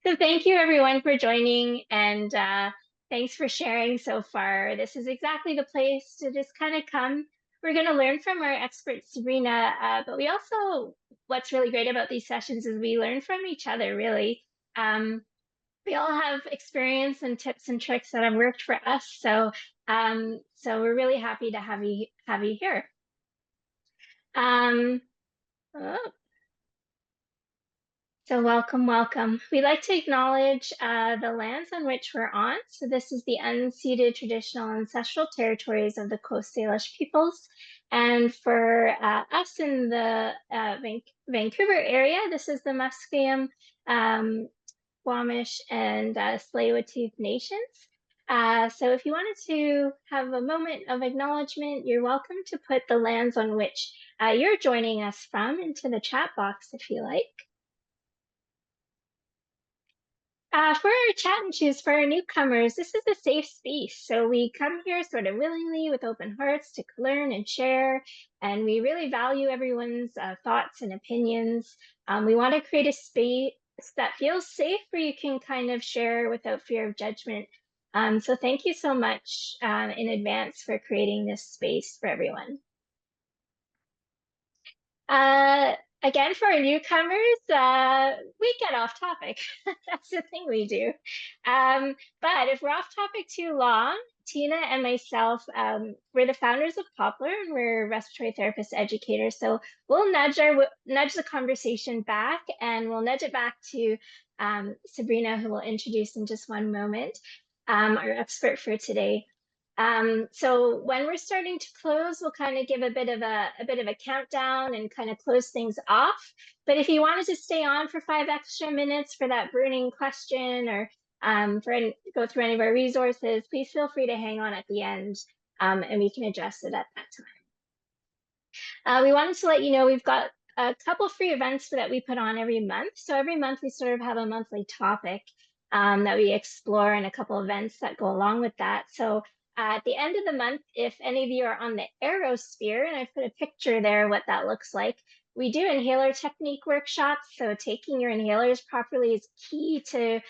So thank you everyone for joining and thanks for sharing so far. This is exactly the place to just kind of come. We're going to learn from our expert Sabrina, but we also, what's really great about these sessions is we learn from each other, really. We all have experience and tips and tricks that have worked for us. So we're really happy to have you here. Um, oh, So welcome. We'd like to acknowledge the lands on which we're on. So this is the unceded traditional ancestral territories of the Coast Salish peoples. And for us in the Vancouver area, this is the Musqueam, Squamish, and Tsleil-Waututh nations. So if you wanted to have a moment of acknowledgement, you're welcome to put the lands on which you're joining us from into the chat box if you like. For our chat and choose for our newcomers, this is a safe space. So we come here sort of willingly with open hearts to learn and share. And we really value everyone's thoughts and opinions. We want to create a space that feels safe where you can kind of share without fear of judgment. So thank you so much in advance for creating this space for everyone. Again, for our newcomers, we get off topic. That's the thing we do. But if we're off topic too long, Tina and myself, we're the founders of Poplar, and we're respiratory therapist educators. So we'll nudge the conversation back, and we'll nudge it back to Sabrina, who will introduce in just one moment, our expert for today. So when we're starting to close, we'll kind of give a bit of a countdown and kind of close things off. But if you wanted to stay on for 5 extra minutes for that burning question or go through any of our resources, please feel free to hang on at the end, and we can address it at that time. We wanted to let you know we've got a couple free events that we put on every month. So every month we sort of have a monthly topic that we explore and a couple events that go along with that. So at the end of the month, if any of you are on the aerosphere, and I've put a picture there what that looks like, we do inhaler technique workshops. So taking your inhalers properly is key to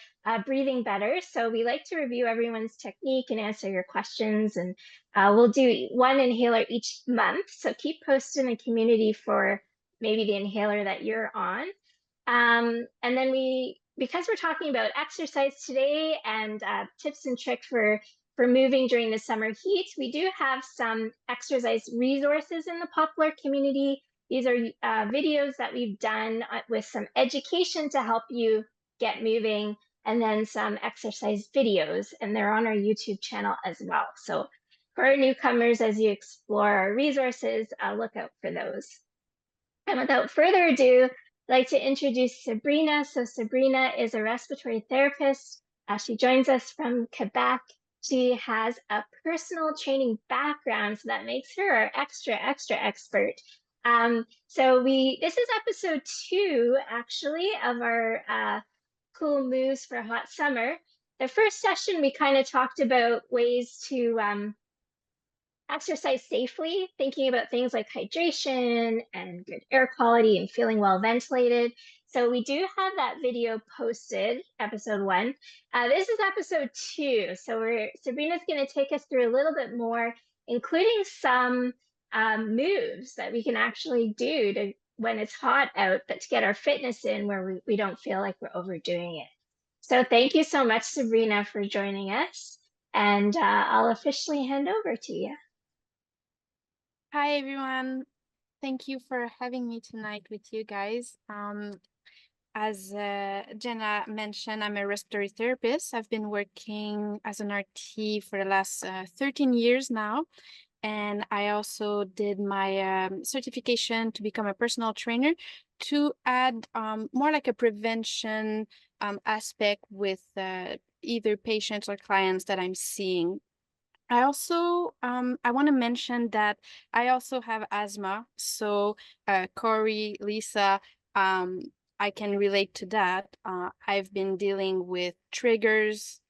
breathing better. So we like to review everyone's technique and answer your questions. And we'll do one inhaler each month. So keep posting in the community for maybe the inhaler that you're on. And then because we're talking about exercise today and tips and tricks for moving during the summer heat, we do have some exercise resources in the Poplar community. These are videos that we've done with some education to help you get moving, and then some exercise videos, and they're on our YouTube channel as well. So for our newcomers, as you explore our resources, look out for those. And without further ado, I'd like to introduce Sabrina. So Sabrina is a respiratory therapist. She joins us from Quebec. She has a personal training background, so that makes her our extra expert. This is episode 2, actually, of our cool moves for hot summer. The first session, we kind of talked about ways to exercise safely, thinking about things like hydration and good air quality and feeling well ventilated. So we do have that video posted, episode 1. This is episode 2. So Sabrina's going to take us through a little bit more, including some moves that we can actually do to when it's hot out, but to get our fitness in where we don't feel like we're overdoing it. So thank you so much, Sabrina, for joining us. And I'll officially hand over to you. Hi, everyone. Thank you for having me tonight with you guys. As Jenna mentioned, I'm a respiratory therapist. I've been working as an RT for the last 13 years now. And I also did my certification to become a personal trainer to add more like a prevention aspect with either patients or clients that I'm seeing. I also I want to mention that I also have asthma. So Corey, Lisa, I can relate to that. I've been dealing with triggers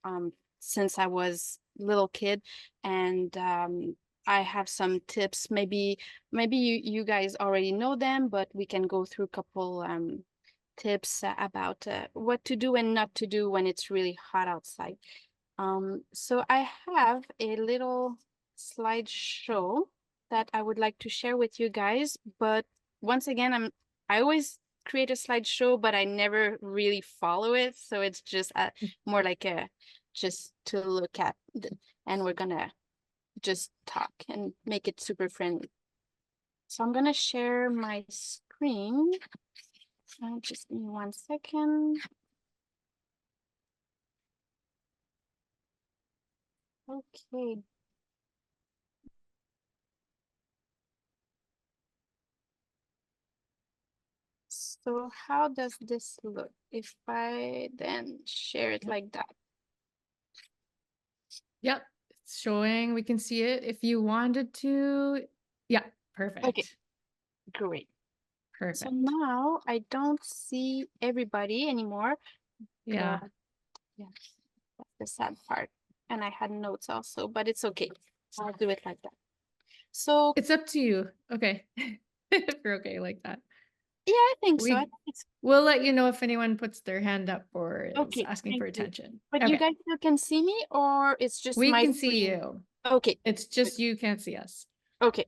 since I was a little kid, and I have some tips. Maybe you guys already know them, but we can go through a tips about what to do and not to do when it's really hot outside. So I have a little slideshow that I would like to share with you guys, but once again, I always create a slideshow, but I never really follow it, so it's just more like a just to look at, and we're gonna just talk and make it super friendly. So I'm gonna share my screen. Just give me 1 second. Okay. So how does this look if I then share it like that? Yep, it's showing. We can see it if you wanted to. Yeah, perfect. Okay, great. Perfect. So now I don't see everybody anymore. Yeah. Yeah, that's the sad part. And I had notes also, but it's okay. I'll do it like that. So It's up to you. Okay. If you're okay like that. yeah, I think so. I think it's We'll let you know if anyone puts their hand up or is okay. asking for Thank you. attention. But Okay. you guys still can see me, or it's just We my can see screen? you. Okay. It's just you can't see us. Okay.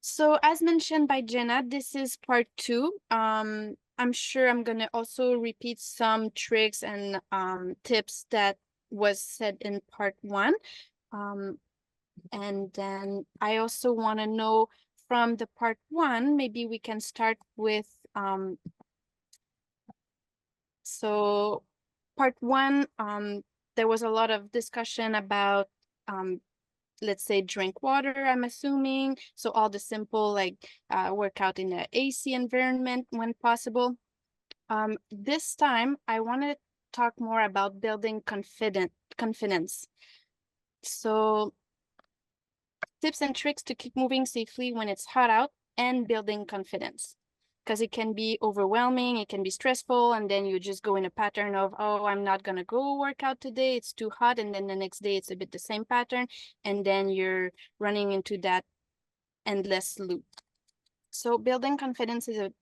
So as mentioned by Jenna, this is part 2. I'm sure I'm gonna also repeat some tricks and tips that was said in part 1. And then I also want to know from the part 1, maybe we can start with so part 1, there was a lot of discussion about let's say drink water, I'm assuming. So all the simple like workout in an AC environment when possible. This time I want to talk more about building confidence. So tips and tricks to keep moving safely when it's hot out and building confidence. Because it can be overwhelming, it can be stressful, and then you just go in a pattern of, oh, I'm not gonna go work out today, it's too hot, and then the next day it's a bit the same pattern, and then you're running into that endless loop. So building confidence is a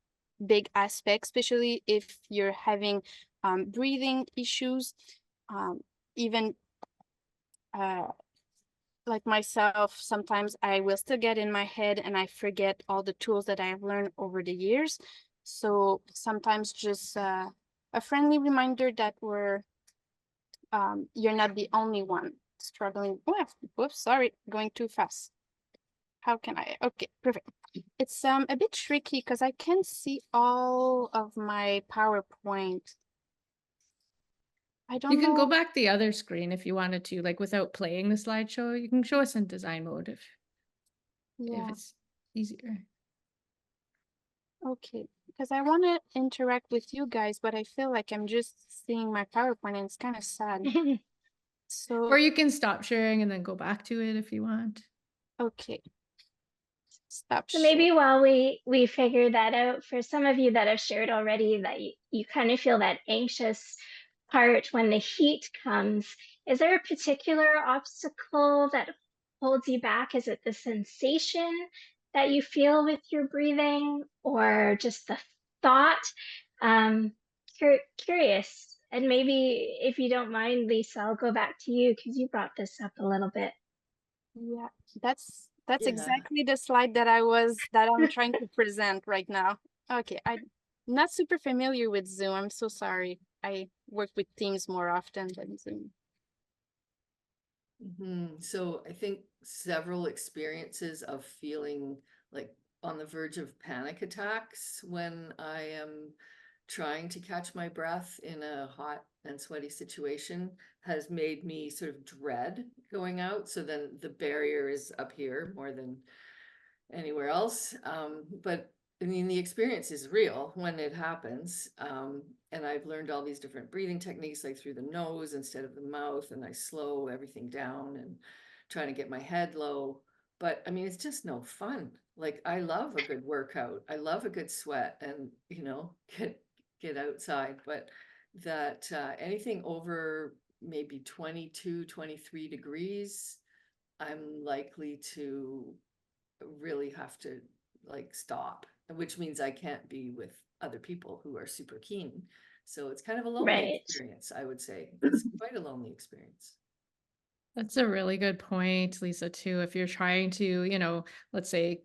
big aspect, especially if you're having breathing issues, even like myself, sometimes I will still get in my head and I forget all the tools that I've learned over the years. So sometimes just a friendly reminder that you're not the only one struggling. Oh, whoops, sorry, going too fast. How can I? Okay, perfect. It's a bit tricky because I can't see all of my PowerPoint. I don't You can know. go back the other screen if you wanted to, like without playing the slideshow. You can show us in design mode if it's easier. Okay, because I want to interact with you guys, but I feel like I'm just seeing my PowerPoint and it's kind of sad. So, Or you can stop sharing and then go back to it if you want. okay, stop So share. maybe while we figure that out, for some of you that have shared already that you kind of feel that anxious part when the heat comes, is there a particular obstacle that holds you back? Is it the sensation that you feel with your breathing or just the thought? Um, curious. And maybe if you don't mind, Lisa, I'll go back to you because you brought this up a little bit. Yeah, that's Yeah. exactly the slide that I'm trying to present right now. Okay, I'm not super familiar with Zoom. I'm so sorry. I work with Teams more often than Zoom. So I think several experiences of feeling like on the verge of panic attacks when I am trying to catch my breath in a hot and sweaty situation has made me sort of dread going out. So then the barrier is up here more than anywhere else. But I mean, the experience is real when it happens. And I've learned all these different breathing techniques, like through the nose instead of the mouth, and I slow everything down and trying to get my head low. But I mean, it's just no fun. Like I love a good workout. I love a good sweat and, get outside, but that anything over maybe 22, 23 degrees, I'm likely to really have to like stop which means I can't be with other people who are super keen. So it's kind of a lonely Right. experience, I would say. It's quite a lonely experience. That's a really good point, Lisa, too. If you're trying to, let's say,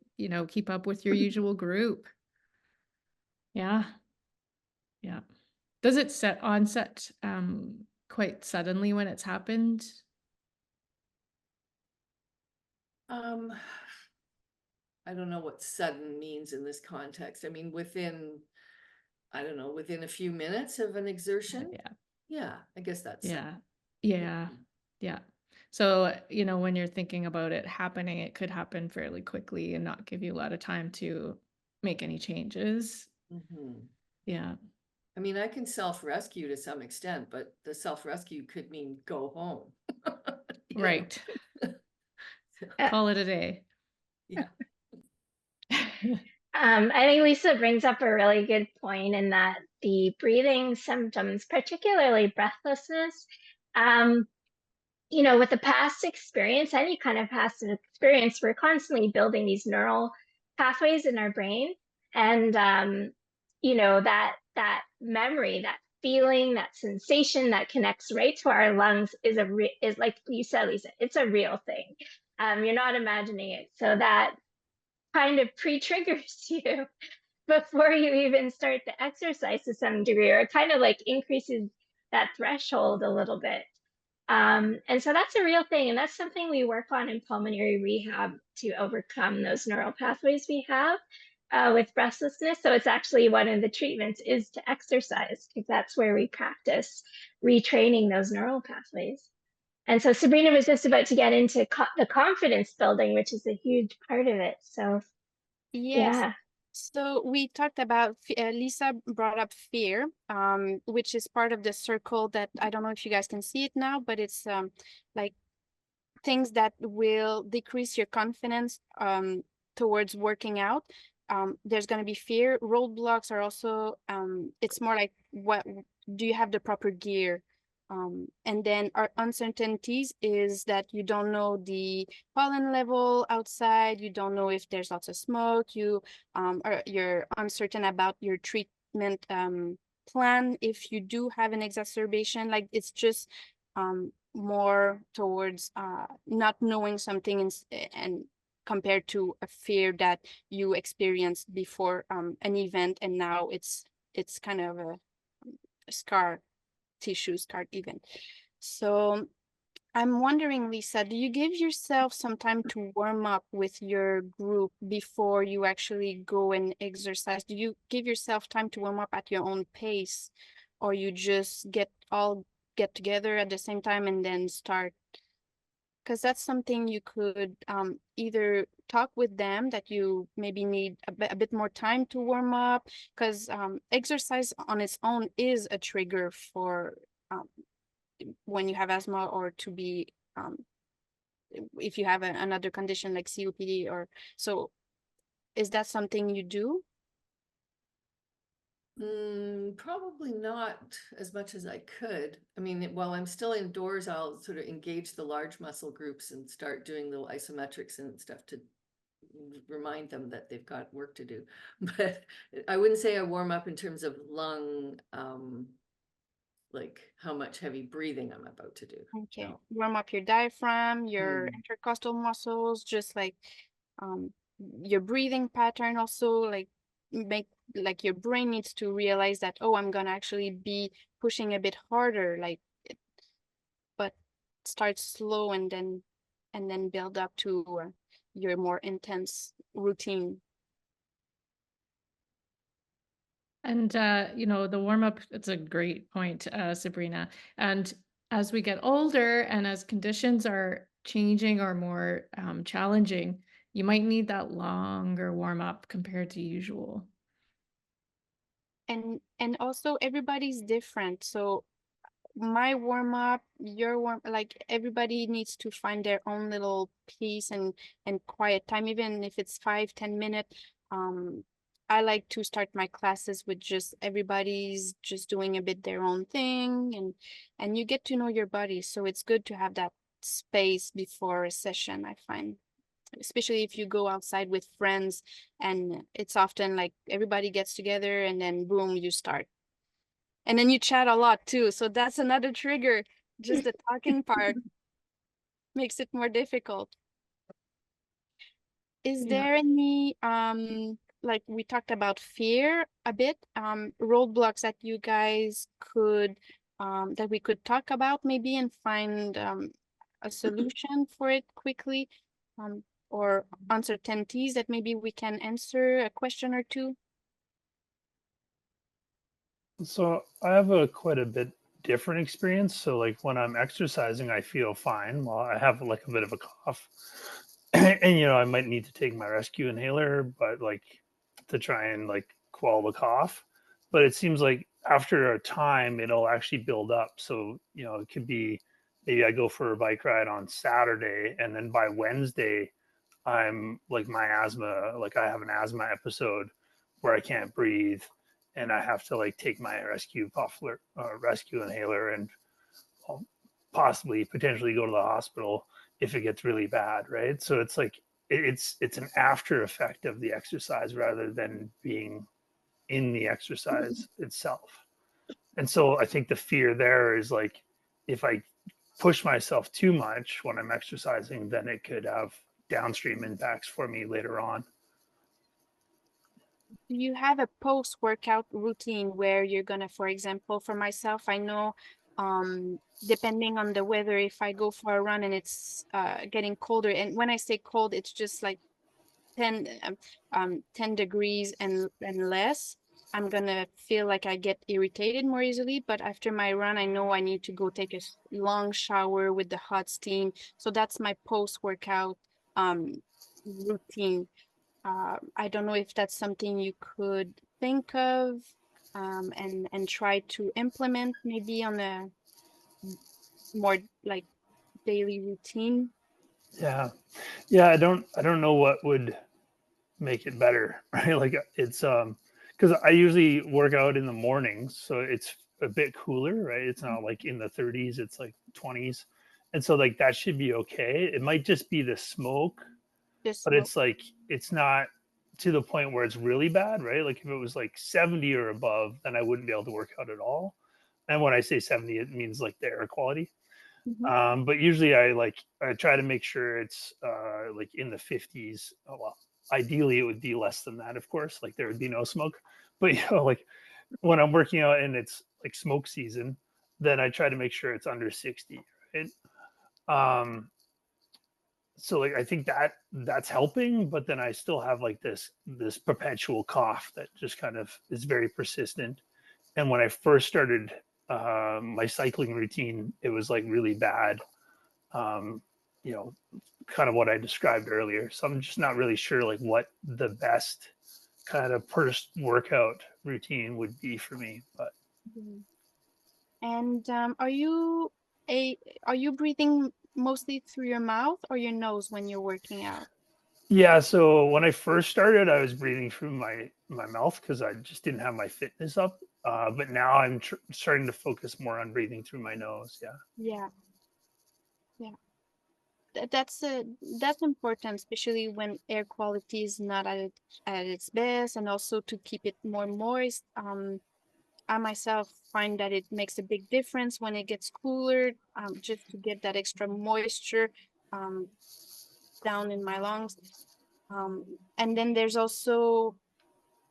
keep up with your usual group. Yeah. Yeah. Does it onset quite suddenly when it's happened? I don't know what sudden means in this context. I mean, within a few minutes of an exertion. Yeah. Yeah, I guess that's Yeah. sudden. Yeah. Yeah. So, when you're thinking about it happening, it could happen fairly quickly and not give you a lot of time to make any changes. Mhm. Yeah. I mean, I can self-rescue to some extent, but the self-rescue could mean go home. You know? Right. Uh, Call it a day. Yeah. I think Lisa brings up a really good point in that the breathing symptoms, particularly breathlessness, with the past experience, any kind of past experience, we're constantly building these neural pathways in our brain. And, that memory, that feeling, that sensation that connects right to our lungs is like you said, Lisa, it's a real thing. You're not imagining it. So that kind of pre-triggers you before you even start the exercise to some degree, or it kind of like increases that threshold a little bit. And so that's a real thing. And that's something we work on in pulmonary rehab to overcome those neural pathways we have with breathlessness. So it's actually one of the treatments is to exercise, because that's where we practice retraining those neural pathways. And so Sabrina was just about to get into the confidence building, which is a huge part of it. So Yes. yeah. So we talked about, Lisa brought up fear, which is part of the circle that I don't know if you guys can see it now, but it's like things that will decrease your confidence towards working out. There's going to be fear. Roadblocks are also, it's more like, what do you have the proper gear? And then our uncertainties is that you don't know the pollen level outside, you don't know if there's lots of smoke, you're uncertain about your treatment plan if you do have an exacerbation. Like, it's just more towards not knowing something and compared to a fear that you experienced before an event, and now it's kind of a scar event. So I'm wondering, Lisa, do you give yourself some time to warm up with your group before you actually go and exercise? Do you give yourself time to warm up at your own pace, or you just get together at the same time and then start? Because that's something you could either talk with them that you maybe need a bit more time to warm up, because exercise on its own is a trigger for when you have asthma, or to be if you have another condition like COPD. Or so, is that something you do? Probably not as much as I could. I mean, while I'm still indoors, I'll sort of engage the large muscle groups and start doing little isometrics and stuff to remind them that they've got work to do. But I wouldn't say I warm up in terms of lung, like how much heavy breathing I'm about to do. Okay, No. warm up your diaphragm, your intercostal muscles, just like your breathing pattern. Also, like, make like your brain needs to realize that, oh, I'm gonna actually be pushing a bit harder, like, but start slow and then build up to your more intense routine. And, the warm up, it's a great point, Sabrina. And as we get older and as conditions are changing or more challenging, you might need that longer warm up compared to usual. And also everybody's different. So my warm up, like, everybody needs to find their own little peace and quiet time, even if it's 5-10 minutes. I like to start my classes with just everybody's just doing a bit their own thing, and you get to know your body. So it's good to have that space before a session, I find. especially if you go outside with friends, and it's often like everybody gets together and then boom, you start. And then you chat a lot too. So that's another trigger. Just the talking part makes it more difficult. Is Yeah. there any like we talked about fear a bit, roadblocks that you guys could that we could talk about maybe and find a solution for it quickly, or uncertainties that maybe we can answer a question or two? So I have a quite a bit different experience. So like when I'm exercising, I feel fine. Well, I have like a bit of a cough, and I might need to take my rescue inhaler, but like to try and like quell the cough. But it seems like after a time, it'll actually build up. So it could be maybe I go for a bike ride on Saturday, and then by Wednesday, I'm like my asthma, like I have an asthma episode where I can't breathe and I have to like take my rescue inhaler and possibly potentially go to the hospital if it gets really bad, right? So it's like it's an after effect of the exercise rather than being in the exercise itself. And so I think the fear there is like if I push myself too much when I'm exercising, then it could have downstream impacts for me later on. Do you have a post-workout routine where you're gonna, for example, for myself, I know, depending on the weather, if I go for a run and it's getting colder, and when I say cold, it's just like 10 degrees and less, I'm gonna feel like I get irritated more easily. But after my run, I know I need to go take a long shower with the hot steam. So that's my post-workout routine. I don't know if that's something you could think of, and try to implement maybe on a more like daily routine. Yeah. Yeah, I don't know what would make it better, right? Like it's because I usually work out in the mornings, so it's a bit cooler, right? It's not like in the 30s, it's like 20s. And so like that should be okay. It might just be the smoke, Just but smoke. it's not to the point where it's really bad, right? Like if it was like 70 or above, then I wouldn't be able to work out at all. And when I say 70, it means like the air quality. Mhm. But usually I try to make sure it's like in the 50s. Well, ideally it would be less than that, of course. Like there would be no smoke. But like when I'm working out and it's like smoke season, then I try to make sure it's under 60, right? Um, so like I think that's helping, but then I still have like this perpetual cough that just kind of is very persistent. And when I first started my cycling routine, it was like really bad. Um, you know, kind of what I described earlier. So I'm just not really sure like what the best kind of post workout routine would be for me. But Mhm. And a are you breathing mostly through your mouth or your nose when you're working out? yeah, so when I first started, I was breathing through my mouth because I just didn't have my fitness up. But now I'm starting to focus more on breathing through my nose. Yeah. Yeah, yeah. That's important, especially when air quality is not at its best, and also to keep it more moist. I myself find that it makes a big difference when it gets cooler, just to get that extra moisture um, down in my lungs. And then there's also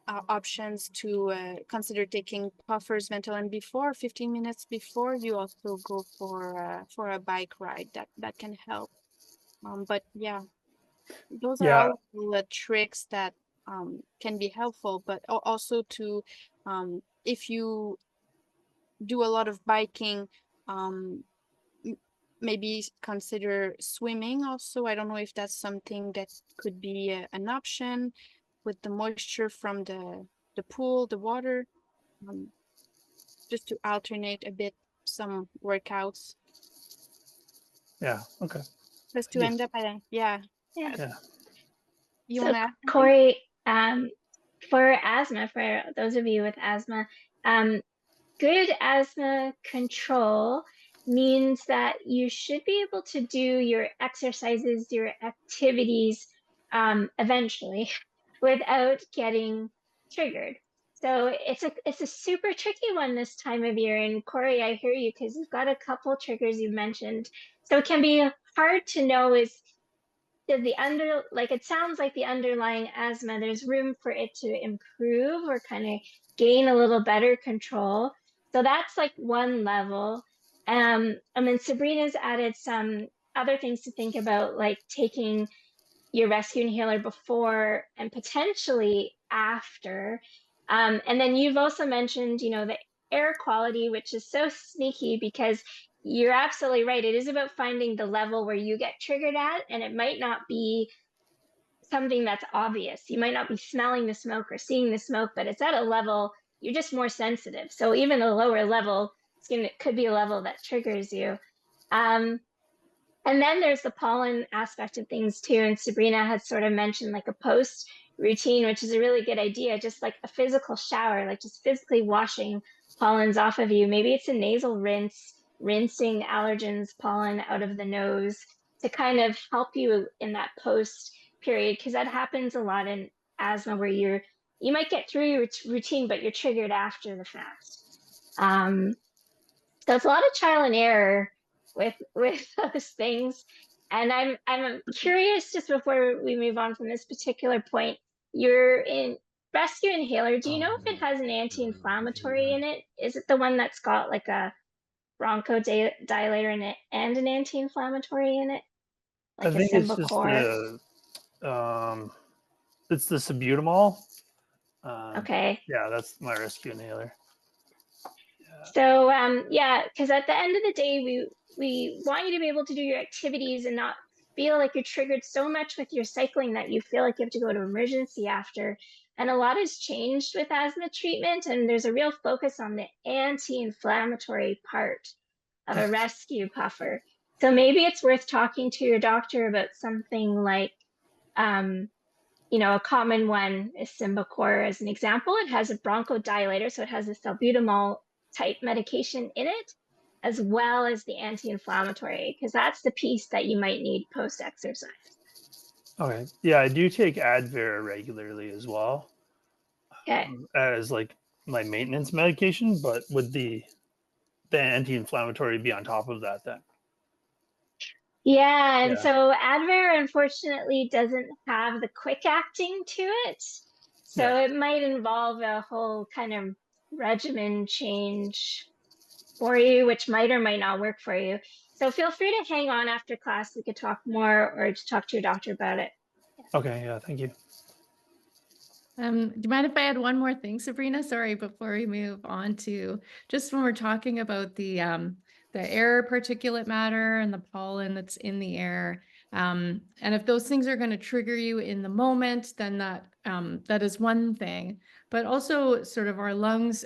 options to consider taking puffers, Ventolin before 15 minutes before you also go for a bike ride. That can help. But yeah, those are Yeah. all the tricks that can be helpful. But also to if you do a lot of biking, um, maybe consider swimming also. I don't know if that's something that could be an option with the moisture from the pool, the water, um, just to alternate a bit some workouts, Yeah. Okay. just I to guess. end up at yeah. Yeah. Yeah. You So want to add something? Corey, for asthma, for those of you with asthma, good asthma control means that you should be able to do your exercises, your activities eventually without getting triggered. So it's a super tricky one this time of year. And Corey, I hear you because you've got a couple triggers you mentioned. So it can be hard to know is did it sounds like the underlying asthma, there's room for it to improve or kind of gain a little better control. So that's like one level. And then Sabrina's added some other things to think about, like taking your rescue inhaler before and potentially after. And then you've also mentioned, the air quality, which is so sneaky because you're absolutely right. It is about finding the level where you get triggered at, and it might not be something that's obvious. You might not be smelling the smoke or seeing the smoke, but it's at a level you're just more sensitive. So even a lower level, could be a level that triggers you. And then there's the pollen aspect of things too. And Sabrina has sort of mentioned like a post routine, which is a really good idea, just like a physical shower, like just physically washing pollens off of you. Maybe it's a nasal rinse, rinsing allergens, pollen out of the nose to kind of help you in that post period, because that happens a lot in asthma where you might get through your routine, but you're triggered after the fact. So it's a lot of trial and error with those things. And I'm curious, just before we move on from this particular point, you're in rescue inhaler. Do you know if it has an anti-inflammatory in it? Is it the one that's got like a bronchodilator in it and an anti-inflammatory in it, I like a think it's just Symbicort? it's the salbutamol. Okay. Yeah, that's my rescue inhaler. So yeah, because at the end of the day, we want you to be able to do your activities and not feel like you're triggered so much with your cycling that you feel like you have to go to emergency after. And a lot has changed with asthma treatment, and there's a real focus on the anti-inflammatory part of a rescue puffer. So maybe it's worth talking to your doctor about something like a common one is Symbicort as an example. It has a bronchodilator, so it has a salbutamol type medication in it, as well as the anti-inflammatory, because that's the piece that you might need post-exercise. Okay. Yeah, I do take Advair regularly as well. Okay. As like my maintenance medication, but would the anti-inflammatory be on top of that then? Yeah, and Yeah. so Advair unfortunately doesn't have the quick acting to it. So Yeah. it might involve a whole kind of regimen change for you, which might or might not work for you. So feel free to hang on after class. We could talk more or to talk to your doctor about it. Okay. Yeah. Thank you. Do you mind if I add one more thing, Sabrina? Sorry, before we move on to just when we're talking about the air particulate matter and the pollen that's in the air. And if those things are going to trigger you in the moment, then that is one thing. But also sort of our lungs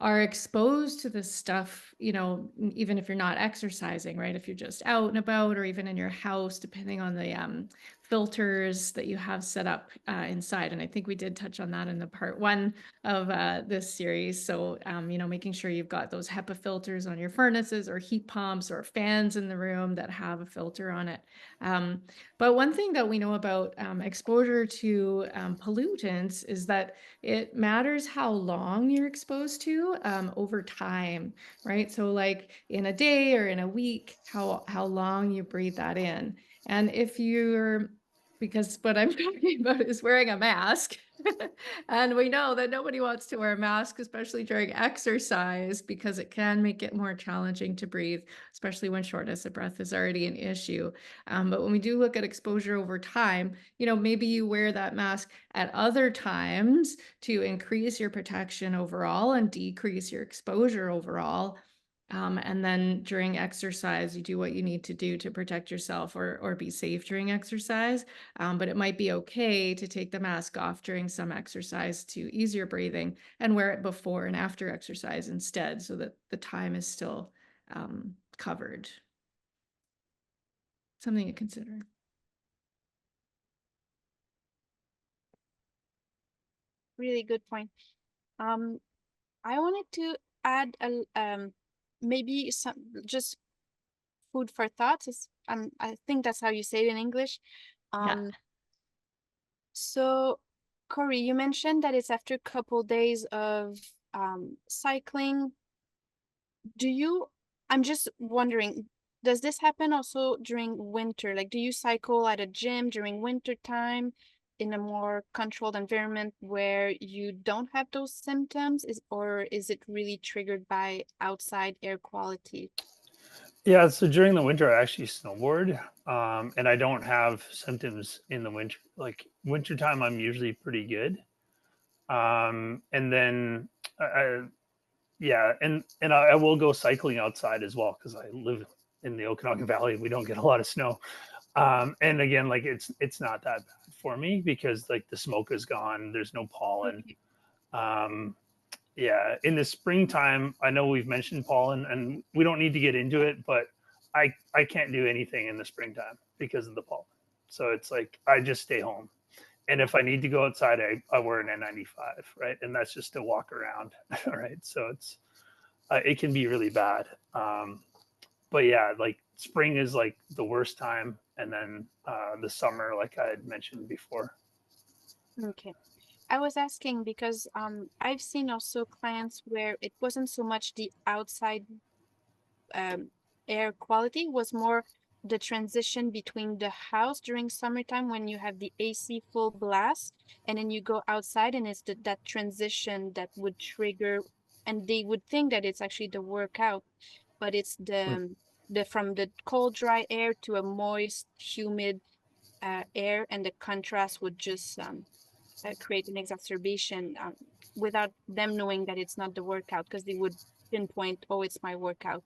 are exposed to this stuff, even if you're not exercising, right? If you're just out and about or even in your house, depending on the filters that you have set up inside. And I think we did touch on that in the part 1 of this series. So, making sure you've got those HEPA filters on your furnaces or heat pumps or fans in the room that have a filter on it. But one thing that we know about exposure to pollutants is that it matters how long you're exposed to over time, right? So like in a day or in a week, how long you breathe that in. And because what I'm talking about is wearing a mask. And we know that nobody wants to wear a mask, especially during exercise, because it can make it more challenging to breathe, especially when shortness of breath is already an issue. But when we do look at exposure over time, maybe you wear that mask at other times to increase your protection overall and decrease your exposure overall. And then during exercise, you do what you need to do to protect yourself or be safe during exercise. But it might be okay to take the mask off during some exercise to ease your breathing and wear it before and after exercise instead, so that the time is still covered. Something to consider. Really good point. I wanted to add maybe some just food for thought. I think that's how you say it in English. Um, So, Corey, you mentioned that it's after a couple days of cycling. I'm just wondering, does this happen also during winter? Like, do you cycle at a gym during winter time in a more controlled environment where you don't have those symptoms? Or is it really triggered by outside air quality? Yeah, so during the winter, I actually snowboard, and I don't have symptoms in the winter. Like wintertime, I'm usually pretty good. And then, yeah, and I will go cycling outside as well because I live in the Okanagan Valley. We don't get a lot of snow. And again, like it's not that bad for me because like the smoke is gone. There's no pollen. Okay. Um, yeah, in the springtime, I know we've mentioned pollen, and we don't need to get into it, but I can't do anything in the springtime because of the pollen. So it's like I just stay home, and if I need to go outside, I wear an N95, right? And that's just to walk around, right? So it can be really bad. But yeah, like spring is like the worst time, and then the summer, like I had mentioned before. Okay. I was asking because I've seen also clients where it wasn't so much the outside um, air quality, was more the transition between the house during summertime when you have the AC full blast, and then you go outside and it's that transition that would trigger, and they would think that it's actually the workout, but it's the from the cold dry air to a moist humid air, and the contrast would just create an exacerbation without them knowing that it's not the workout, because they would pinpoint, oh, it's my workout.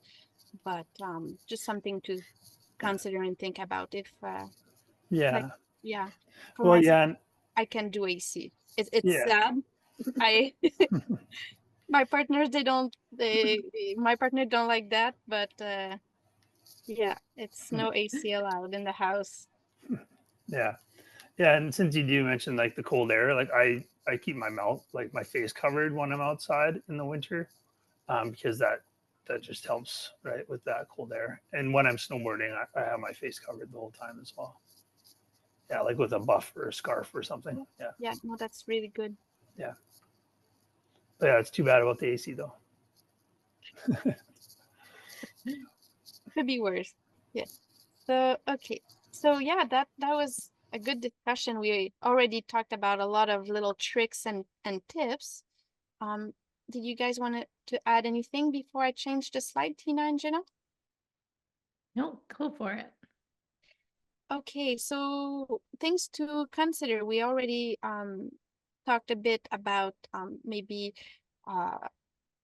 But just something to consider and think about. If like, Yeah. yeah, for Well, myself, yeah, I can do AC. It's yeah, sad. I my partners, my partner don't like that, but yeah, it's no AC allowed in the house. yeah. Yeah, and since you do mention like the cold air, like I keep my mouth, like my face covered when I'm outside in the winter, because that just helps, right, with that cold air. And when I'm snowboarding, I have my face covered the whole time as well. Yeah, like with a buff or a scarf or something. Yeah, Yeah, yeah, no, that's really good. yeah. But yeah, it's too bad about the AC though. Could be worse. Yeah. So okay. So yeah, that was a good discussion. We already talked about a lot of little tricks and tips. Um, did you guys want to add anything before I change the slide, Tina and Jenna? No, go for it. Okay, so things to consider. We already talked a bit about maybe uh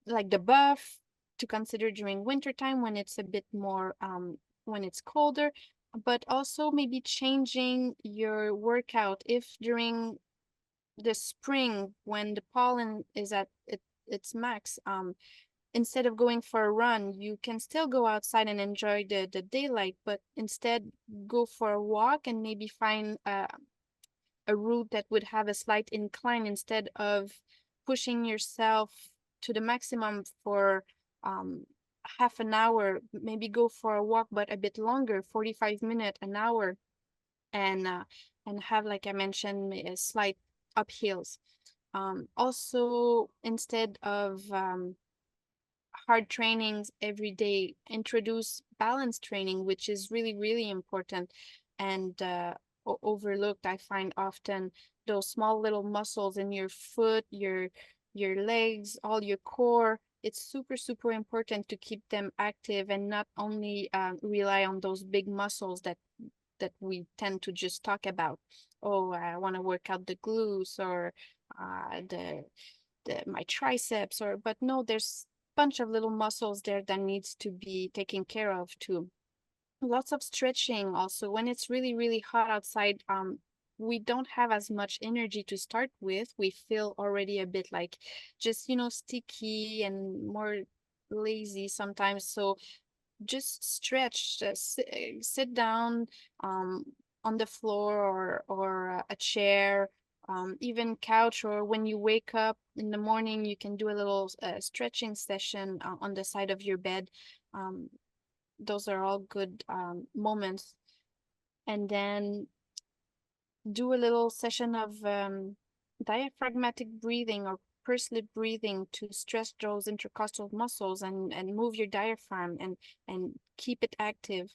like the buff to consider during winter time when it's a bit more when it's colder, but also maybe changing your workout if during the spring when the pollen is at its max, instead of going for a run, you can still go outside and enjoy the daylight, but instead go for a walk and maybe find a route that would have a slight incline instead of pushing yourself to the maximum for um, half an hour. Maybe go for a walk, but a bit longer, 45 minutes, an hour, and have, like I mentioned, a slight uphills. Also, instead of hard trainings every day, introduce balance training, which is really, really important and overlooked. I find often those small little muscles in your foot, your legs, all your core. It's super, super important to keep them active and not only rely on those big muscles that we tend to just talk about. Oh, I want to work out the glutes or my triceps, or but no, there's a bunch of little muscles there that needs to be taken care of too. Lots of stretching also. When it's really, really hot outside, we don't have as much energy to start with. We feel already a bit like just, sticky and more lazy sometimes. So just stretch, sit down um, on the floor or a chair, even couch, or when you wake up in the morning, you can do a little stretching session on the side of your bed. Those are all good moments. And then do a little session of diaphragmatic breathing or pursed lip breathing to stress those intercostal muscles and move your diaphragm and keep it active.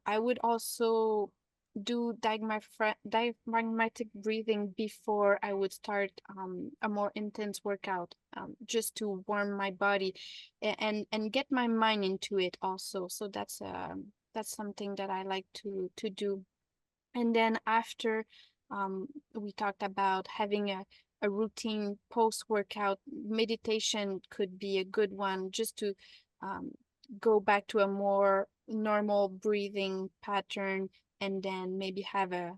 I would also do diaphragmatic breathing before I would start a more intense workout, just to warm my body and get my mind into it also. So that's something that I like to do. And then after, we talked about having a routine post-workout. Meditation could be a good one, just to go back to a more normal breathing pattern, and then maybe have a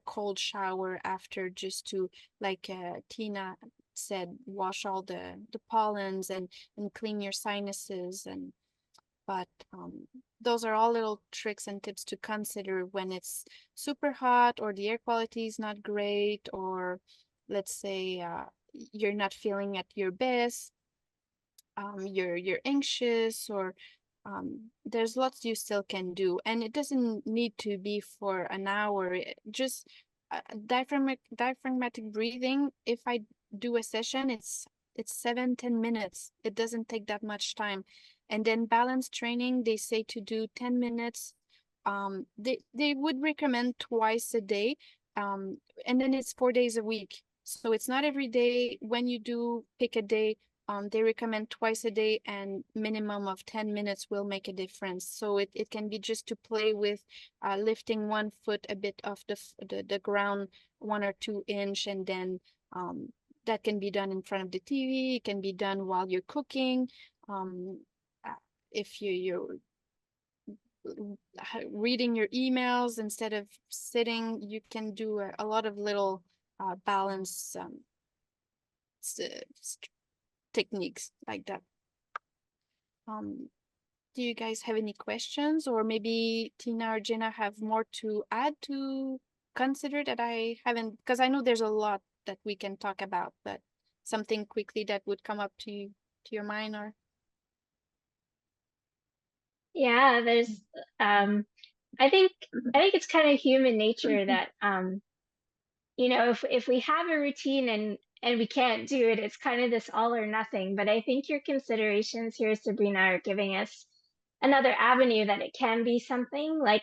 cold shower after, just to, like Tina said, wash all the pollens and clean your sinuses. But those are all little tricks and tips to consider when it's super hot, or the air quality is not great, or let's say you're not feeling at your best, you're anxious, or there's lots you still can do, and it doesn't need to be for an hour. Just diaphragmatic breathing. If I do a session, it's 7-10 minutes. It doesn't take that much time. And then balance training, they say to do 10 minutes. They would recommend twice a day, and then it's 4 days a week. So it's not every day. When you do pick a day, they recommend twice a day, and minimum of 10 minutes will make a difference. So it can be just to play with lifting one foot a bit off the ground, 1 or 2 inch, and then that can be done in front of the TV. It can be done while you're cooking. If you're reading your emails instead of sitting, you can do a lot of little balance techniques like that. Do you guys have any questions, or maybe Tina or Jenna have more to add to consider that I haven't, because I know there's a lot that we can talk about, but something quickly that would come up to your mind? Or Yeah, there's I think it's kind of human nature that if we have a routine and we can't do it, it's kind of this all or nothing. But I think your considerations here, Sabrina, are giving us another avenue that it can be something like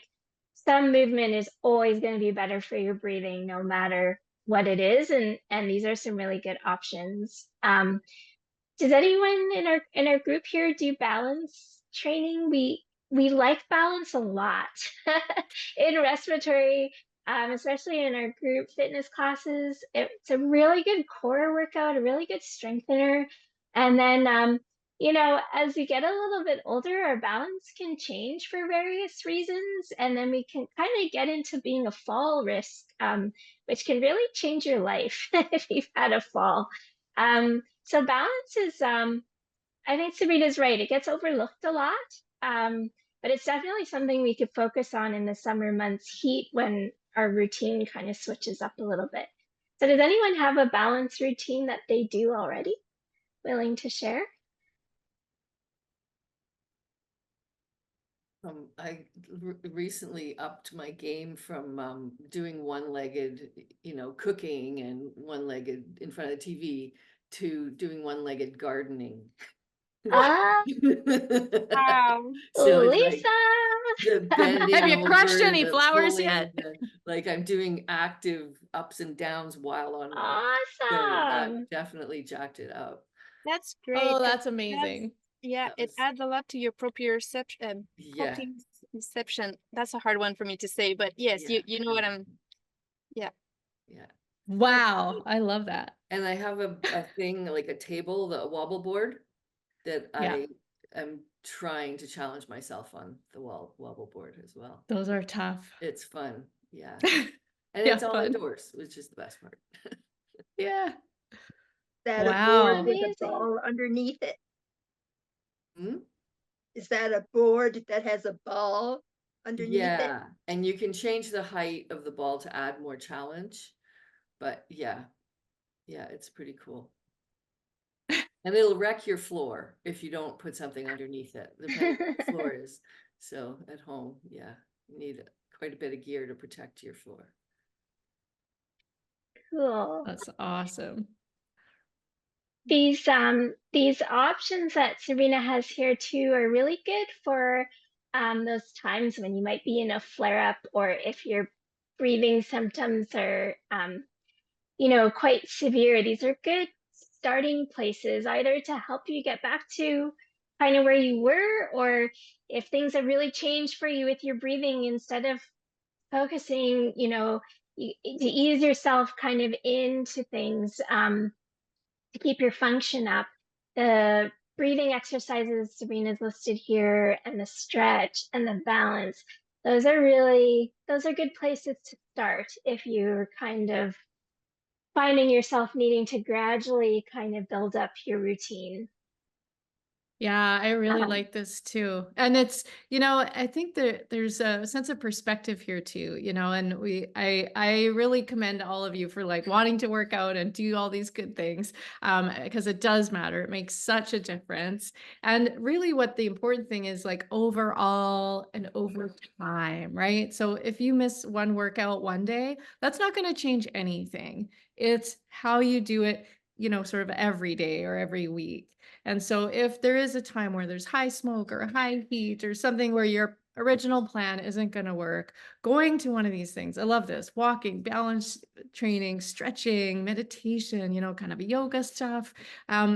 some movement is always going to be better for your breathing, no matter what it is. And these are some really good options. Does anyone in our group here do balance training? We like balance a lot in respiratory, especially in our group fitness classes. It's a really good core workout, a really good strengthener. And then as we get a little bit older, our balance can change for various reasons, and then we can kind of get into being a fall risk, which can really change your life if you've had a fall. So balance is, I think Sabrina's right. It gets overlooked a lot, but it's definitely something we could focus on in the summer months heat when our routine kind of switches up a little bit. So does anyone have a balance routine that they do already? Willing to share? I recently upped my game from doing one-legged, cooking and one-legged in front of the TV to doing one-legged gardening. Ah, wow. So it's like Lisa! the bending Have you crushed over, any the flowers pulling, yet? like I'm doing active ups and downs while on one. So that Awesome! definitely jacked it up. That's great. Oh, And that's amazing. yeah, That it was, adds a lot to your proprioception. yeah, Proprioception. That's a hard one for me to say, but yes, yeah, you know what I'm. Yeah. yeah. Wow, I love that. And I have a thing like a table, a wobble board that Yeah, I am trying to challenge myself on the wobble board as well. those are tough. It's fun, yeah. And Yeah, it's all fun. indoors, which is the best part. Yeah. That a board Wow. with a Amazing. ball underneath it? Hmm? Is that a board that has a ball underneath it? Yeah, and you can change the height of the ball to add more challenge, but yeah, it's pretty cool. And it'll wreck your floor if you don't put something underneath it, depending on what the floor is. So at home, yeah, you need quite a bit of gear to protect your floor. Cool. That's awesome. These options that Sabrina has here too are really good for those times when you might be in a flare-up, or if your breathing symptoms are quite severe. These are good starting places, either to help you get back to kind of where you were, or if things have really changed for you with your breathing, instead of focusing, to ease yourself kind of into things, to keep your function up. The breathing exercises Sabrina's listed here, and the stretch and the balance, those are good places to start if you're kind of finding yourself needing to gradually kind of build up your routine. Yeah, I really Um, like this too. And it's, I think there's a sense of perspective here too, and I really commend all of you for like wanting to work out and do all these good things, because it does matter. It makes such a difference. And really what the important thing is, like, overall and over time, right? So if you miss one workout one day, that's not going to change anything. It's how you do it, sort of every day or every week. And so if there is a time where there's high smoke or high heat or something where your original plan isn't going to work, going to one of these things, I love this, walking, balance training, stretching, meditation, kind of yoga stuff.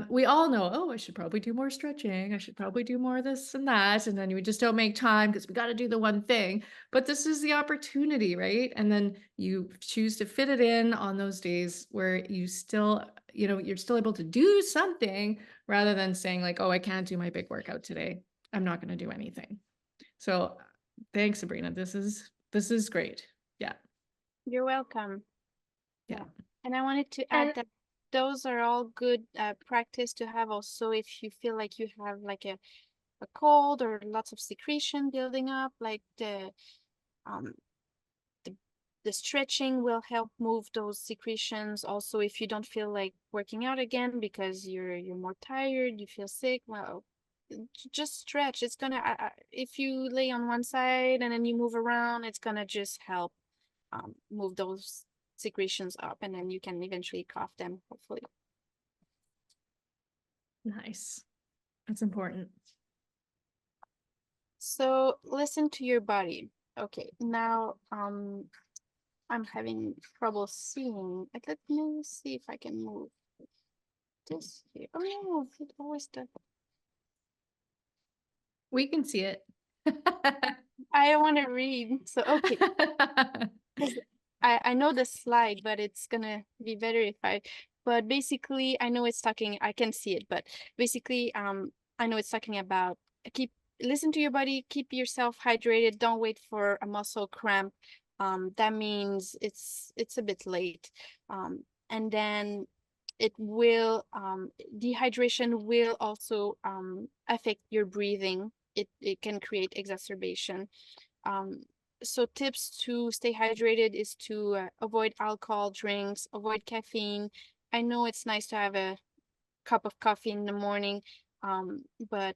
We all know, oh, I should probably do more stretching. I should probably do more of this and that. And then we just don't make time because we got to do the one thing. But this is the opportunity, right? And then you choose to fit it in on those days where you still, you're still able to do something, rather than saying like, oh, I can't do my big workout today. I'm not going to do anything. So thanks, Sabrina. This is great. Yeah. You're welcome. Yeah. And I wanted to add that those are all good practice to have also if you feel like you have like a cold or lots of secretion building up, like the stretching will help move those secretions. Also, if you don't feel like working out again because you're more tired, you feel sick, well, just stretch. It's gonna if you lay on one side and then you move around, it's gonna just help move those secretions up, and then you can eventually cough them, hopefully. Nice. That's important. So listen to your body. Okay, now I'm having trouble seeing. Let me see if I can move this here. Oh no, it always does. We can see it. I want to read. So okay. I know the slide, but it's gonna be better if but basically I know it's talking, I can see it, but basically I know it's talking about listen to your body, keep yourself hydrated, don't wait for a muscle cramp. That means it's a bit late. And then it will dehydration will also affect your breathing. It can create exacerbation. So tips to stay hydrated is to avoid alcohol drinks, avoid caffeine. I know it's nice to have a cup of coffee in the morning, but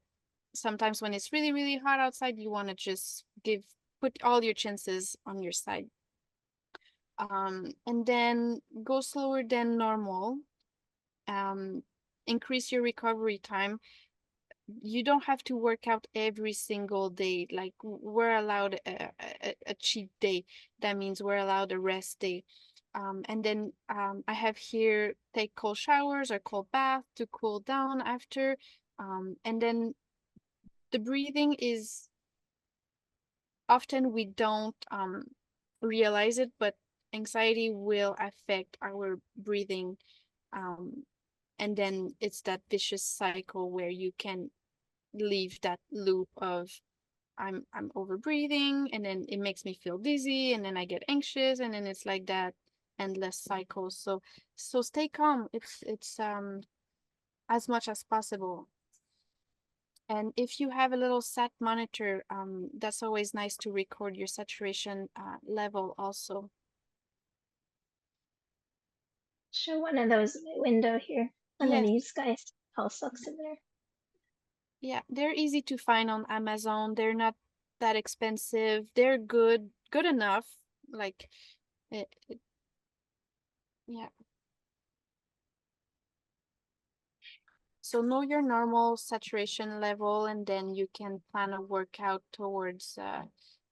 sometimes when it's really, really hot outside, you want to just put all your chances on your side. And then go slower than normal. Increase your recovery time. You don't have to work out every single day. Like, we're allowed a cheat day. That means we're allowed a rest day. And then I have here, take cold showers or cold bath to cool down after. And then the breathing is often we don't realize it, but anxiety will affect our breathing. And then it's that vicious cycle where you can leave that loop of I'm over breathing, and then it makes me feel dizzy, and then I get anxious, and then it's like that endless cycle. So stay calm. It's as much as possible. And if you have a little sat monitor, that's always nice to record your saturation level also. Show one of those in my window here. One of these guys. Pulse oximeter. Yeah, they're easy to find on Amazon. They're not that expensive. They're good enough. Like Yeah. So know your normal saturation level, and then you can plan a workout towards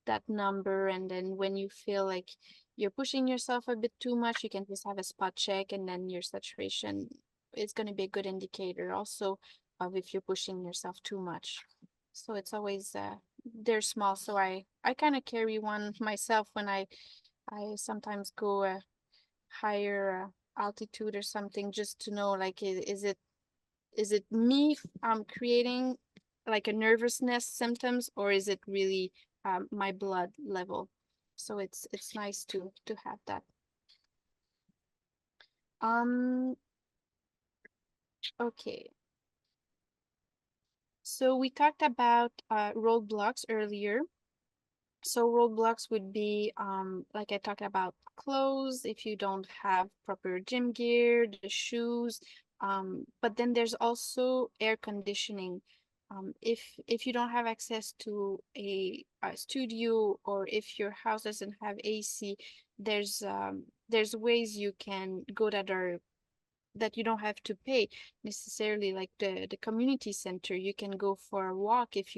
that number. And then when you feel like you're pushing yourself a bit too much, you can just have a spot check, and then your saturation is going to be a good indicator also of if you're pushing yourself too much. So it's always they're small. So I kind of carry one myself when I sometimes go a higher altitude or something, just to know, like, is it me creating like a nervousness symptoms, or is it really my blood level? So it's nice to have that. Okay. So we talked about roadblocks earlier. So roadblocks would be, like I talked about, clothes, if you don't have proper gym gear, the shoes, but then there's also air conditioning. If you don't have access to a studio, or if your house doesn't have AC, there's ways you can go that you don't have to pay necessarily, like the community center. You can go for a walk if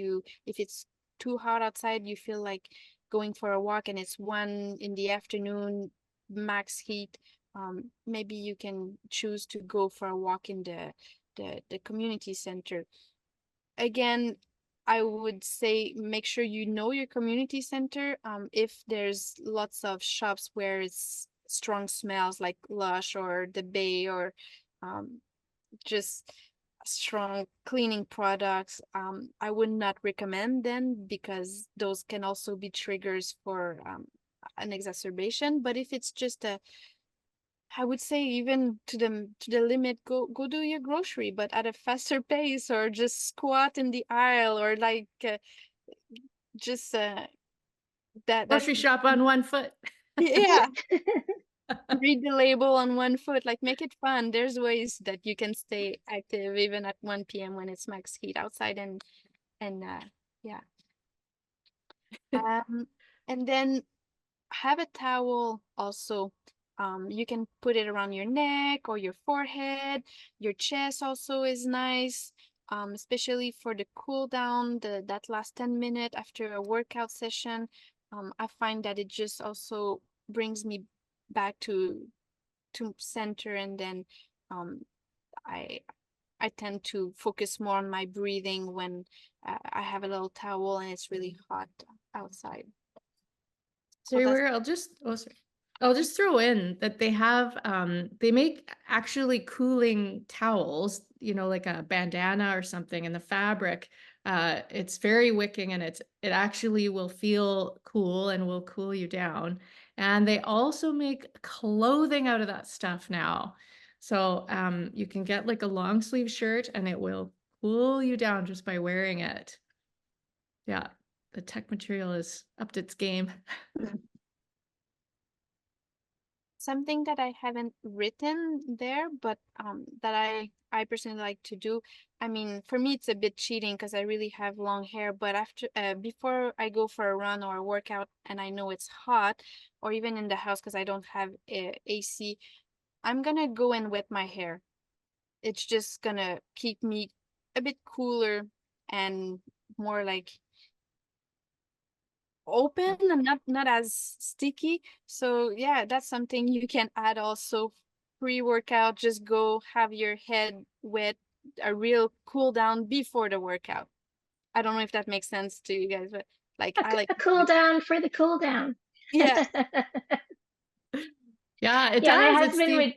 it's too hot outside, you feel like going for a walk, and it's 1 in the afternoon, max heat. Maybe you can choose to go for a walk in the community center. Again, I would say make sure you know your community center. If there's lots of shops where it's strong smells like Lush or the Bay, or um, just strong cleaning products, I would not recommend them, because those can also be triggers for an exacerbation. But if it's just I would say, even to the limit, go do your grocery, but at a faster pace, or just squat in the aisle, or like just that's Grocery shop on one foot. yeah. Read the label on one foot, like, make it fun. There's ways that you can stay active even at 1 p.m. when it's max heat outside, and yeah. And then have a towel also. You can put it around your neck or your forehead. Your chest also is nice, especially for the cool down, that last 10 minutes after a workout session. I find that it just also brings me back to center, and then I I tend to focus more on my breathing when I have a little towel and it's really hot outside. So Sorry, that's I'll just throw in that they make actually cooling towels, like a bandana or something, and the fabric, it's very wicking, and it actually will feel cool and will cool you down. And they also make clothing out of that stuff now. So you can get like a long sleeve shirt, and it will cool you down just by wearing it. Yeah, the tech material is upped its game. something that I haven't written there, but that I personally like to do. I mean, for me, it's a bit cheating because I really have long hair. But after before I go for a run or a workout, and I know it's hot, or even in the house because I don't have AC, I'm gonna go and wet my hair. It's just gonna keep me a bit cooler and more like open and not as sticky. So yeah, that's something you can add also. Pre-workout, just go have your head wet, a real cool down before the workout. I don't know if that makes sense to you guys, but like I like A cool down for the cool down. yeah. Yeah, it Yeah, does. It's the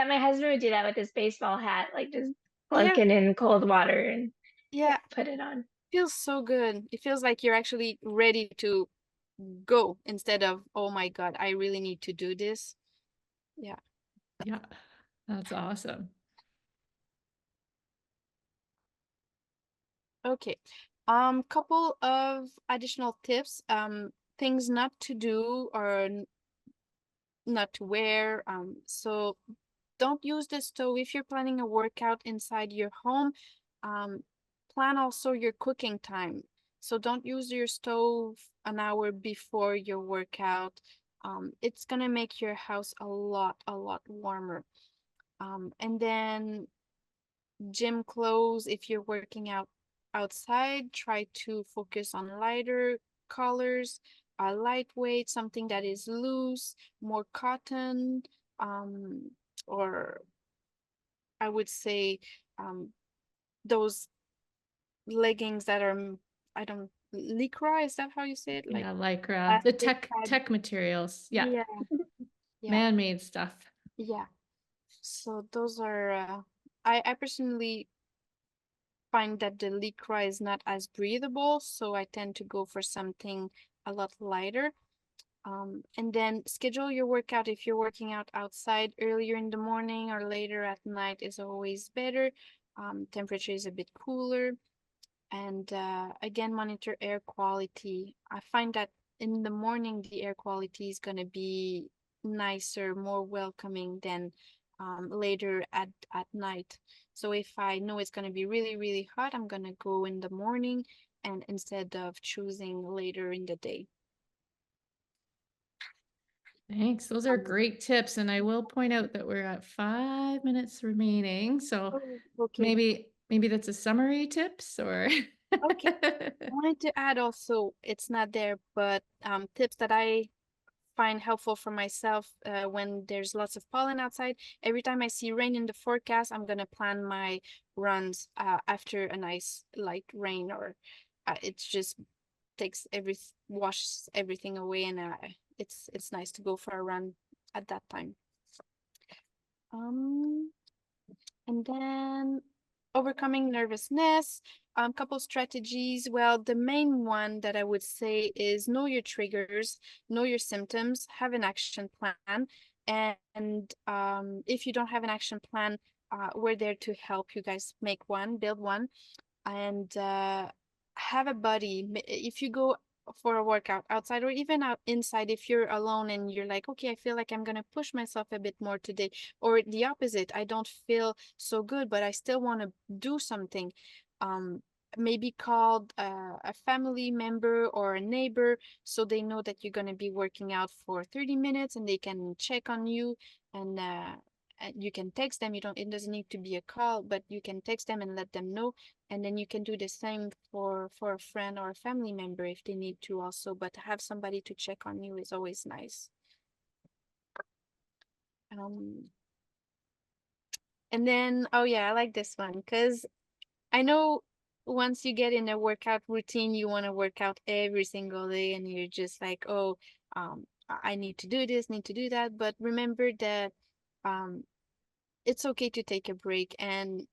my husband would do that with his baseball hat, like just plunk Yeah, it in cold water and yeah, put it on. feels so good. It feels like you're actually ready to go, instead of, oh my God, I really need to do this. Yeah. yeah, that's awesome. Okay. Couple of additional tips. Things not to do, or not to wear. So don't use the stove if you're planning a workout inside your home. Plan also your cooking time. So don't use your stove an hour before your workout. It's gonna make your house a lot warmer. And then gym clothes, if you're working out outside, try to focus on lighter colors, lightweight, something that is loose, more cotton, or I would say those leggings that are, I don't, lycra, is that how you say it? Like Yeah, lycra, the elastic type. tech materials. Yeah, Yeah, yeah, man-made stuff. yeah. So those are, I personally find that the lycra is not as breathable, so I tend to go for something a lot lighter. And then schedule your workout. If you're working out outside earlier in the morning or later at night is always better. Temperature is a bit cooler. And again, monitor air quality. I find that in the morning, the air quality is going to be nicer, more welcoming than later at night. So if I know it's going to be really hot, I'm going to go in the morning and instead of choosing later in the day. Thanks. Those are great tips. And I will point out that we're at 5 minutes remaining. So Okay. maybe that's a summary tips or Okay. I wanted to add also, it's not there, but tips that I find helpful for myself when there's lots of pollen outside. Every time I see rain in the forecast, I'm gonna plan my runs after a nice light rain, or it just washes everything away, and it's nice to go for a run at that time. And then overcoming nervousness, couple strategies. Well, the main one that I would say is know your triggers, know your symptoms, have an action plan. And if you don't have an action plan, we're there to help you guys make one, build one, and have a buddy. If you go for a workout outside or even out inside, if you're alone and you're like, okay, I feel like I'm gonna push myself a bit more today, or the opposite, I don't feel so good but I still want to do something, maybe call a family member or a neighbor so they know that you're going to be working out for 30 minutes and they can check on you. And you can text them. It doesn't need to be a call, but you can text them and let them know. And then you can do the same for a friend or a family member if they need to also, but have somebody to check on you is always nice. And then, oh yeah, I like this one because I know once you get in a workout routine, you want to work out every single day and you're just like, oh, I need to do this, need to do that. But remember that it's okay to take a break, and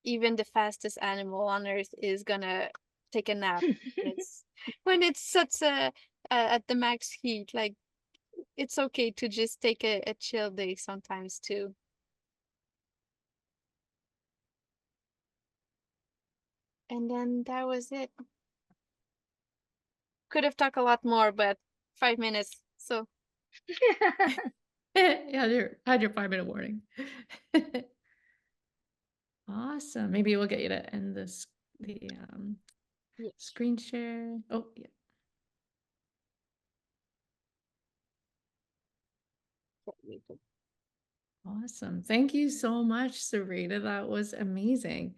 even the fastest animal on earth is gonna take a nap. It's when it's such a at the max heat, like it's okay to just take a chill day sometimes too. And then that was it. Could have talked a lot more, but 5 minutes. So yeah, had your 5-minute warning. Awesome. Maybe we'll get you to end the yeah. screen share. Oh, yeah. Awesome. Thank you so much, Sabrina. That was amazing.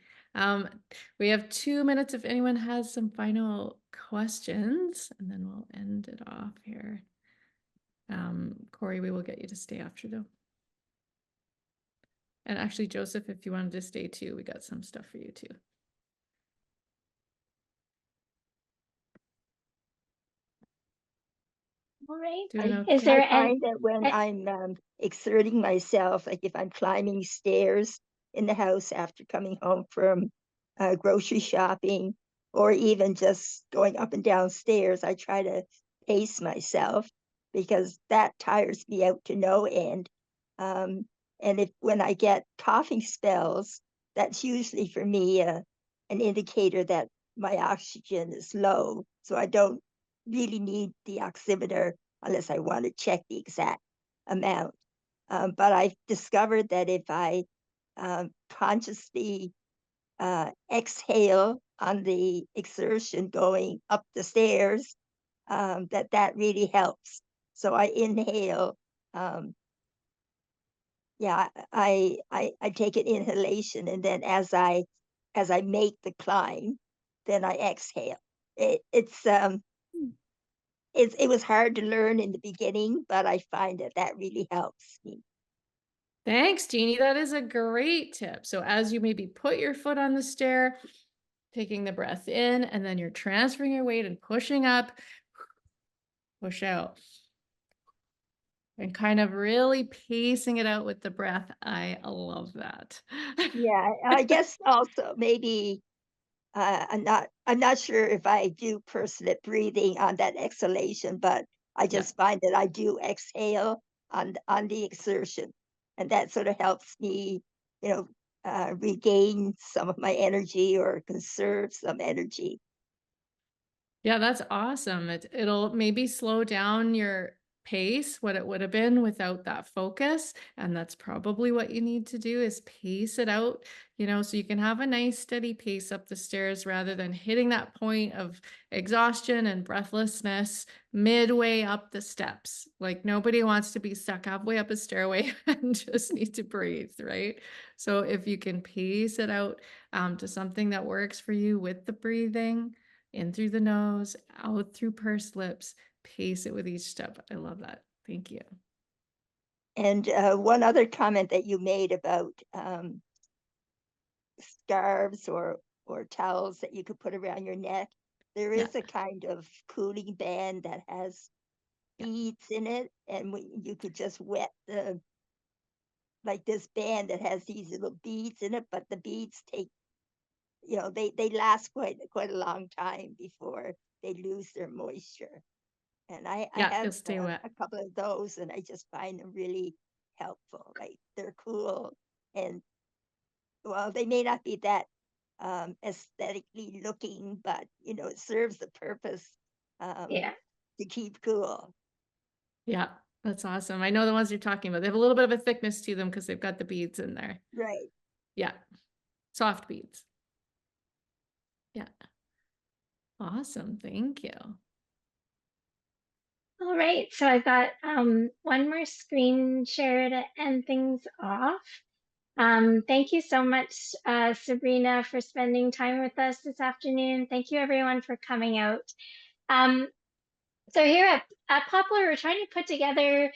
We have 2 minutes if anyone has some final questions, and then we'll end it off here. Corey, we will get you to stay after though. And actually, Joseph, if you wanted to stay too, we got some stuff for you too. All right. Doing okay? Is there I find that when an I'm exerting myself, like if I'm climbing stairs in the house after coming home from grocery shopping, or even just going up and down stairs, I try to pace myself because that tires me out to no end. And if when I get coughing spells, that's usually for me an indicator that my oxygen is low. So I don't really need the oximeter unless I want to check the exact amount. But I've discovered that if I consciously exhale on the exertion going up the stairs, that really helps. So I inhale. Yeah, I take an inhalation, and then as I make the climb, then I exhale. It was hard to learn in the beginning, but I find that really helps me. Thanks, Jeannie. That is a great tip. So as you maybe put your foot on the stair, taking the breath in, and then you're transferring your weight and pushing up, push out, and kind of really pacing it out with the breath. I love that. Yeah, I guess also maybe I'm not sure if I do personate breathing on that exhalation, but I Yeah. just find that I do exhale on the exertion, and that sort of helps me, you know, regain some of my energy or conserve some energy. Yeah, that's awesome. It'll maybe slow down your pace, what it would have been without that focus. And that's probably what you need to do is pace it out, so you can have a nice steady pace up the stairs rather than hitting that point of exhaustion and breathlessness midway up the steps. Like nobody wants to be stuck halfway up a stairway and just need to breathe, right? So if you can pace it out to something that works for you with the breathing, in through the nose, out through pursed lips, pace it with each step. I love that. Thank you. And one other comment that you made about scarves or towels that you could put around your neck. There Yeah. is a kind of cooling band that has beads in it, and you could just wet the like this band that has these little beads in it, but the beads take, they last quite a long time before they lose their moisture. And I Yeah, have it'll stay wet. a couple of those, and I just find them really helpful. Like they're cool, and well, they may not be that aesthetically looking, but it serves the purpose um, Yeah. to keep cool. Yeah, that's awesome. I know the ones you're talking about. They have a little bit of a thickness to them because they've got the beads in there. Right. Yeah, soft beads. Yeah. Awesome. Thank you. All right, so I've got one more screen share to end things off. Thank you so much, Sabrina, for spending time with us this afternoon. Thank you, everyone, for coming out. So here at Poplar, we're trying to put together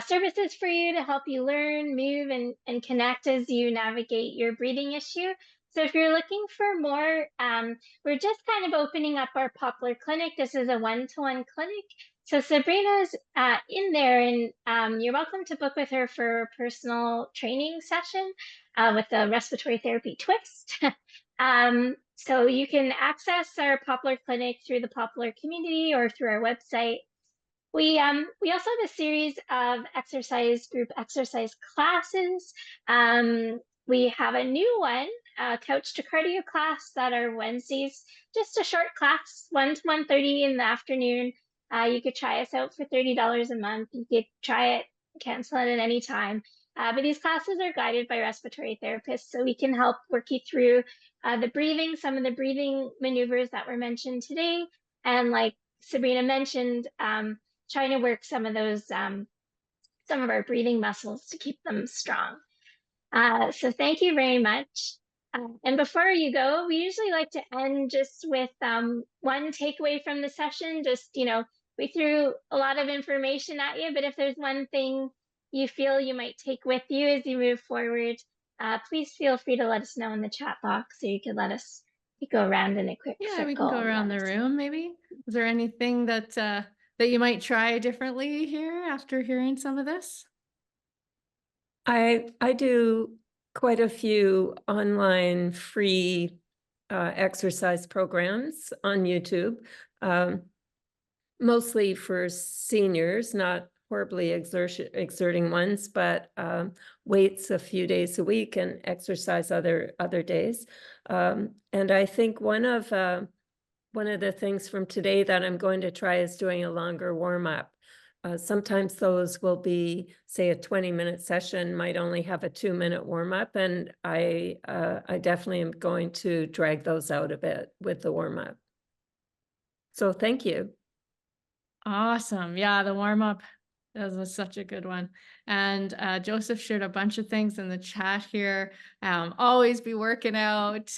services for you to help you learn, move, and connect as you navigate your breathing issue. So if you're looking for more, we're just kind of opening up our Poplar Clinic. This is a one-to-one clinic. So Sabrina's in there, and you're welcome to book with her for a personal training session with the respiratory therapy twist. So you can access our Poplar Clinic through the Poplar community or through our website. We also have a series of group exercise classes. We have a new one, couch to cardio class that are Wednesdays, just a short class, 1 to 1:30 in the afternoon. You could try us out for $30 a month. You could try it, cancel it at any time. But these classes are guided by respiratory therapists, so we can help work you through the breathing, some of the breathing maneuvers that were mentioned today. And like Sabrina mentioned, trying to work some of our breathing muscles to keep them strong. So thank you very much. And before you go, we usually like to end just with one takeaway from the session. Just, we threw a lot of information at you, but if there's one thing you feel you might take with you as you move forward, please feel free to let us know in the chat box, so you could let us go around in a quick Yeah, circle. we can go around the room maybe. Is there anything that you might try differently here after hearing some of this? I do quite a few online free exercise programs on YouTube, mostly for seniors, not horribly exerting ones, but weights a few days a week and exercise other days. And I think one of the things from today that I'm going to try is doing a longer warm-up. Sometimes those will be, say, a 20-minute session, might only have a 2-minute warm-up, and I definitely am going to drag those out a bit with the warm-up. So thank you. Awesome. Yeah, the warm up. That was such a good one. And Joseph shared a bunch of things in the chat here. Always be working out,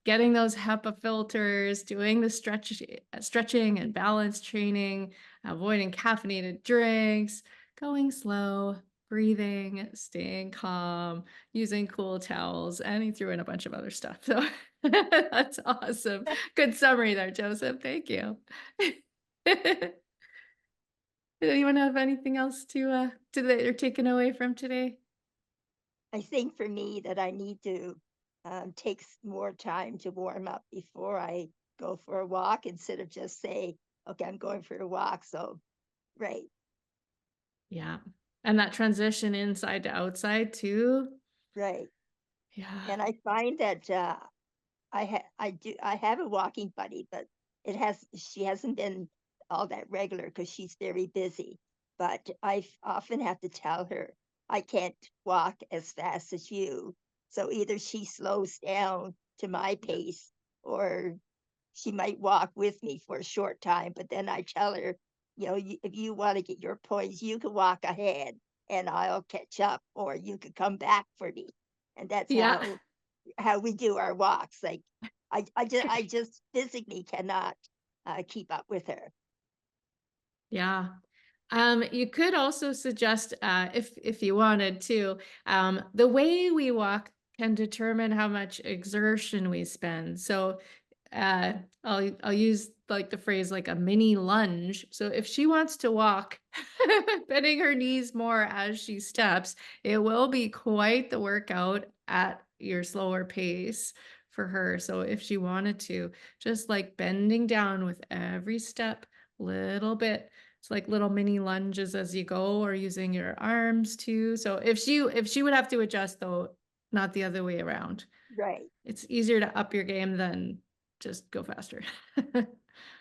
getting those HEPA filters, doing the stretching and balance training, avoiding caffeinated drinks, going slow, breathing, staying calm, using cool towels, and he threw in a bunch of other stuff. So that's awesome. Good summary there, Joseph. Thank you. Did anyone have anything else to that they're taking away from today? I think for me that I need to take more time to warm up before I go for a walk instead of just say, okay, I'm going for a walk. So, right. Yeah. And that transition inside to outside too. Right. Yeah. And I find that I have a walking buddy, but she hasn't been all that regular because she's very busy. But often have to tell her I can't walk as fast as you. So either she slows down to my pace or she might walk with me for a short time, but then I tell her, if you want to get your points, you can walk ahead and I'll catch up, or you could come back for me. And that's Yeah. how we do our walks. Like I just physically cannot keep up with her. Yeah. You could also suggest, if you wanted to, the way we walk can determine how much exertion we spend. So I'll use like the phrase like a mini lunge. So if she wants to walk, bending her knees more as she steps, it will be quite the workout at your slower pace for her. So if she wanted to, just like bending down with every step, little bit. It's like little mini lunges as you go, or using your arms too. So if she would have to adjust though, not the other way around. Right. It's easier to up your game than just go faster.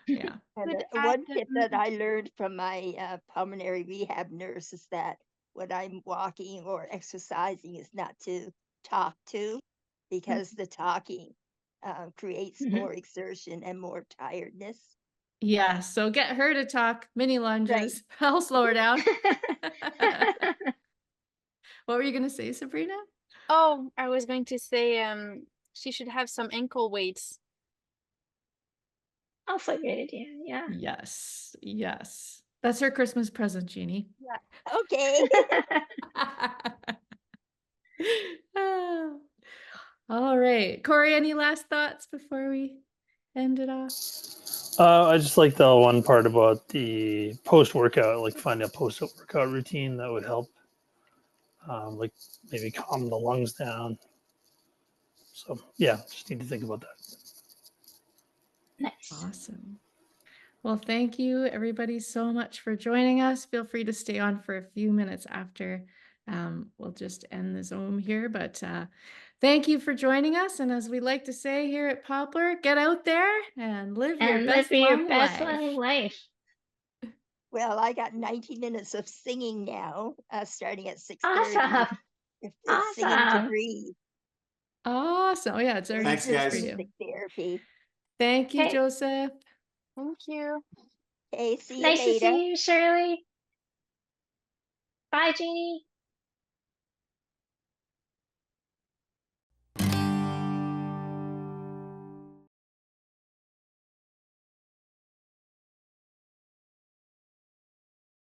Yeah. And Could one add, tip that I learned from my pulmonary rehab nurse is that when I'm walking or exercising is not to talk to, because the talking creates Mhm. more exertion and more tiredness. Yeah. So get her to talk, mini Right. lunges. I'll slow her down. What were you going to say, Sabrina? oh, I was going to say she should have some ankle weights. Also a good idea. Yeah. Yes. Yes. That's her Christmas present, Jeannie. Yeah. Okay. Ah. All right. Corey, any last thoughts before we end it off? I just like the one part about the post-workout, like find a post-workout routine that would help, like maybe calm the lungs down. So yeah, just need to think about that. Nice. Awesome. Well, thank you everybody so much for joining us. Feel free to stay on for a few minutes after. We'll just end the Zoom here, but thank you for joining us. And as we like to say here at Poplar, get out there and live your And best live your long best life. long life. Well, I got 90 minutes of singing now, starting at 6:30. Awesome. It's singing to Awesome. breathe. Awesome. Oh, yeah, it's already Thanks, 6 for guys. you. Music therapy. Thank you, Okay. Joseph. Thank you. Okay, see you Nice to later. see you, Shirley. Bye, Jeannie.